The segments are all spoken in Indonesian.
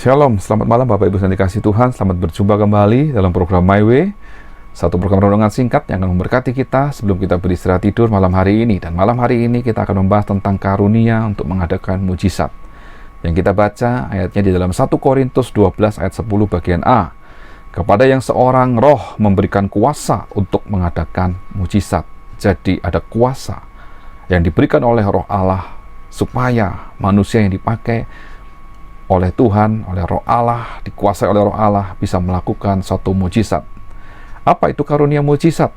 Shalom, selamat malam Bapak Ibu yang dikasihi Tuhan. Selamat berjumpa kembali dalam program My Way, satu program renungan singkat yang akan memberkati kita sebelum kita beristirahat tidur malam hari ini. Dan malam hari ini kita akan membahas tentang karunia untuk mengadakan mujizat. Yang kita baca ayatnya di dalam 1 Korintus 12 ayat 10 bagian A. Kepada yang seorang roh memberikan kuasa untuk mengadakan mujizat. Jadi ada kuasa yang diberikan oleh roh Allah supaya manusia yang dipakai oleh Tuhan, oleh roh Allah, dikuasai oleh roh Allah, bisa melakukan suatu mujizat. Apa itu karunia mujizat?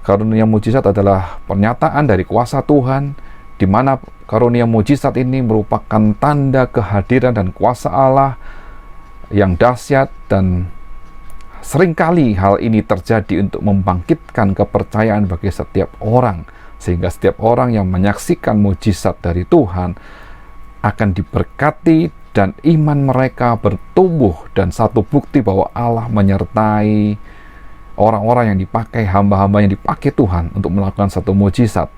Karunia mujizat adalah pernyataan dari kuasa Tuhan, di mana karunia mujizat ini merupakan tanda kehadiran dan kuasa Allah yang dahsyat, dan seringkali hal ini terjadi untuk membangkitkan kepercayaan bagi setiap orang, sehingga setiap orang yang menyaksikan mujizat dari Tuhan akan diberkati dan iman mereka bertumbuh, dan satu bukti bahwa Allah menyertai orang-orang yang dipakai, hamba-hamba yang dipakai Tuhan untuk melakukan satu mujizat.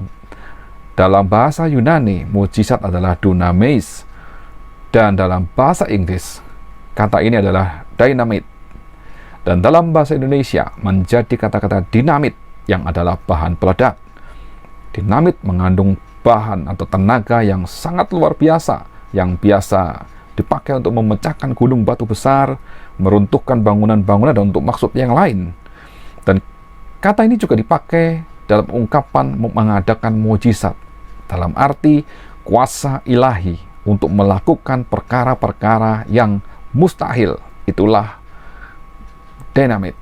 Dalam bahasa Yunani, mujizat adalah dunamis, dan dalam bahasa Inggris, kata ini adalah dynamite, dan dalam bahasa Indonesia menjadi kata-kata dinamit yang adalah bahan peledak. Dinamit mengandung bahan atau tenaga yang sangat luar biasa, yang biasa dipakai untuk memecahkan gunung batu besar, meruntuhkan bangunan-bangunan, dan untuk maksud yang lain. Dan kata ini juga dipakai dalam ungkapan mengadakan mujizat, dalam arti kuasa ilahi untuk melakukan perkara-perkara yang mustahil. Itulah dinamit.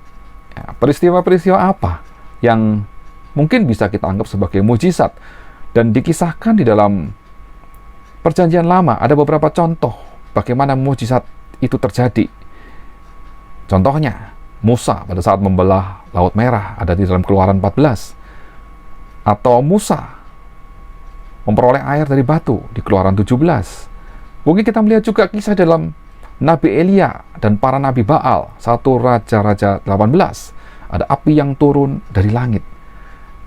Ya, peristiwa-peristiwa apa yang mungkin bisa kita anggap sebagai mujizat dan dikisahkan di dalam Perjanjian Lama? Ada beberapa contoh bagaimana mujizat itu terjadi. Contohnya, Musa pada saat membelah Laut Merah, ada di dalam Keluaran 14. Atau Musa memperoleh air dari batu di Keluaran 17. Mungkin kita melihat juga kisah dalam Nabi Elia dan para Nabi Baal, 1 Raja-Raja 18. Ada api yang turun dari langit.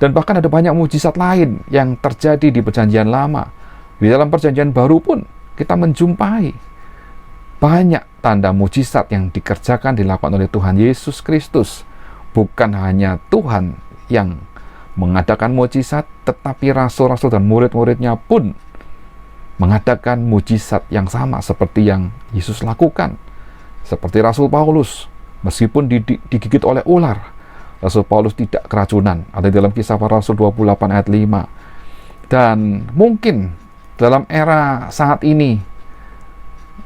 Dan bahkan ada banyak mujizat lain yang terjadi di Perjanjian Lama. Di dalam Perjanjian Baru pun kita menjumpai banyak tanda mujizat yang dikerjakan, dilakukan oleh Tuhan Yesus Kristus. Bukan hanya Tuhan yang mengadakan mujizat, tetapi rasul-rasul dan murid-muridnya pun mengadakan mujizat yang sama seperti yang Yesus lakukan. Seperti Rasul Paulus, meskipun digigit oleh ular, Rasul Paulus tidak keracunan. Ada di dalam Kisah Para Rasul 28 ayat 5. Dan mungkin dalam era saat ini,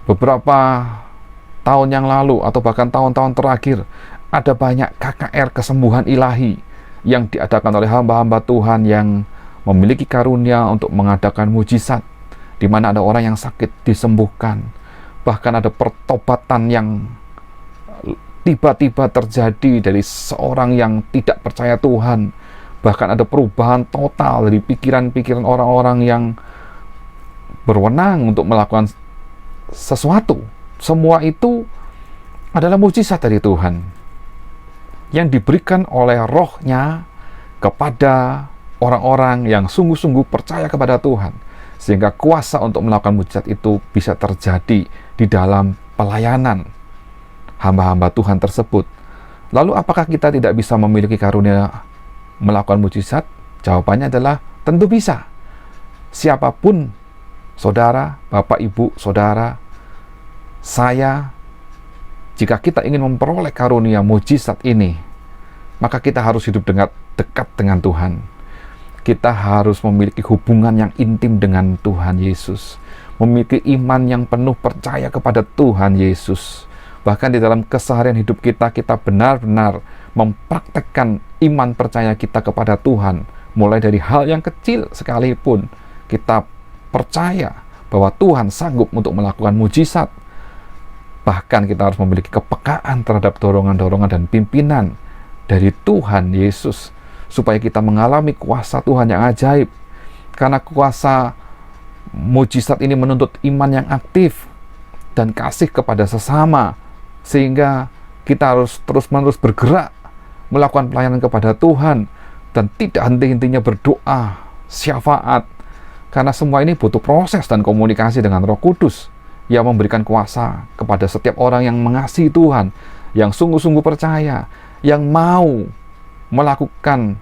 beberapa tahun yang lalu atau bahkan tahun-tahun terakhir, ada banyak KKR kesembuhan ilahi yang diadakan oleh hamba-hamba Tuhan yang memiliki karunia untuk mengadakan mujizat, di mana ada orang yang sakit disembuhkan. Bahkan ada pertobatan yang tiba-tiba terjadi dari seorang yang tidak percaya Tuhan. Bahkan ada perubahan total dari pikiran-pikiran orang-orang yang berwenang untuk melakukan sesuatu. Semua itu adalah mujizat dari Tuhan yang diberikan oleh rohnya kepada orang-orang yang sungguh-sungguh percaya kepada Tuhan, sehingga kuasa untuk melakukan mujizat itu bisa terjadi di dalam pelayanan hamba-hamba Tuhan tersebut. Lalu apakah kita tidak bisa memiliki karunia melakukan mujizat? Jawabannya adalah tentu bisa. Siapapun, saudara, bapak, ibu, saudara, saya, jika kita ingin memperoleh karunia mujizat ini, maka kita harus hidup dekat dengan Tuhan. Kita harus memiliki hubungan yang intim dengan Tuhan Yesus, memiliki iman yang penuh percaya kepada Tuhan Yesus. Bahkan di dalam keseharian hidup kita, kita benar-benar mempraktekkan iman percaya kita kepada Tuhan. Mulai dari hal yang kecil sekalipun, kita percaya bahwa Tuhan sanggup untuk melakukan mujizat. Bahkan kita harus memiliki kepekaan terhadap dorongan-dorongan dan pimpinan dari Tuhan Yesus, supaya kita mengalami kuasa Tuhan yang ajaib. Karena kuasa mujizat ini menuntut iman yang aktif dan kasih kepada sesama, sehingga kita harus terus-menerus bergerak melakukan pelayanan kepada Tuhan dan tidak henti-hentinya berdoa, syafaat, karena semua ini butuh proses dan komunikasi dengan Roh Kudus yang memberikan kuasa kepada setiap orang yang mengasihi Tuhan, yang sungguh-sungguh percaya, yang mau melakukan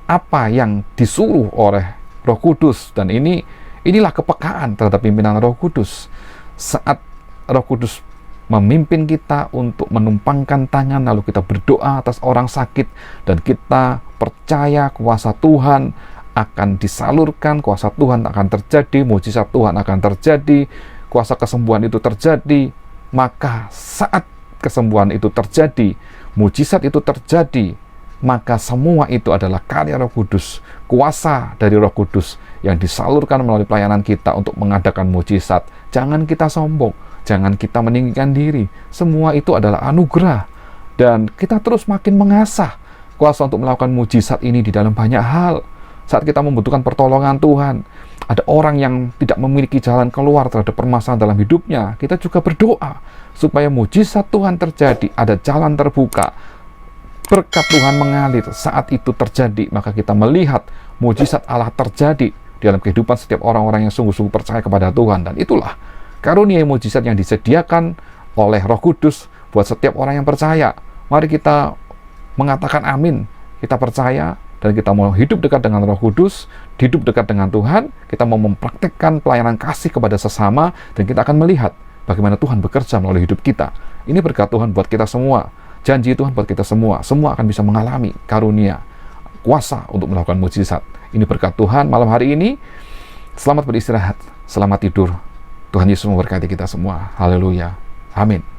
apa yang disuruh oleh Roh Kudus. Dan inilah kepekaan terhadap pimpinan Roh Kudus. Saat Roh Kudus memimpin kita untuk menumpangkan tangan, lalu kita berdoa atas orang sakit, dan kita percaya kuasa Tuhan akan disalurkan, kuasa Tuhan akan terjadi, mujizat Tuhan akan terjadi, kuasa kesembuhan itu terjadi. Maka saat kesembuhan itu terjadi, mujizat itu terjadi, maka semua itu adalah karya Roh Kudus, kuasa dari Roh Kudus yang disalurkan melalui pelayanan kita untuk mengadakan mujizat. Jangan kita sombong, jangan kita meninggikan diri. Semua itu adalah anugerah, dan kita terus makin mengasah kuasa untuk melakukan mujizat ini di dalam banyak hal. Saat kita membutuhkan pertolongan Tuhan, ada orang yang tidak memiliki jalan keluar terhadap permasalahan dalam hidupnya, kita juga berdoa supaya mujizat Tuhan terjadi, ada jalan terbuka, berkat Tuhan mengalir. Saat itu terjadi, maka kita melihat mujizat Allah terjadi dalam kehidupan setiap orang-orang yang sungguh-sungguh percaya kepada Tuhan. Dan itulah karunia mujizat yang disediakan oleh Roh Kudus buat setiap orang yang percaya. Mari kita mengatakan amin. Kita percaya dan kita mau hidup dekat dengan Roh Kudus, hidup dekat dengan Tuhan. Kita mau mempraktekkan pelayanan kasih kepada sesama, dan kita akan melihat bagaimana Tuhan bekerja melalui hidup kita. Ini berkat Tuhan buat kita semua. Janji Tuhan buat kita semua. Semua akan bisa mengalami karunia, kuasa untuk melakukan mujizat. Ini berkat Tuhan malam hari ini. Selamat beristirahat, selamat tidur. Tuhan Yesus memberkati kita semua. Haleluya. Amin.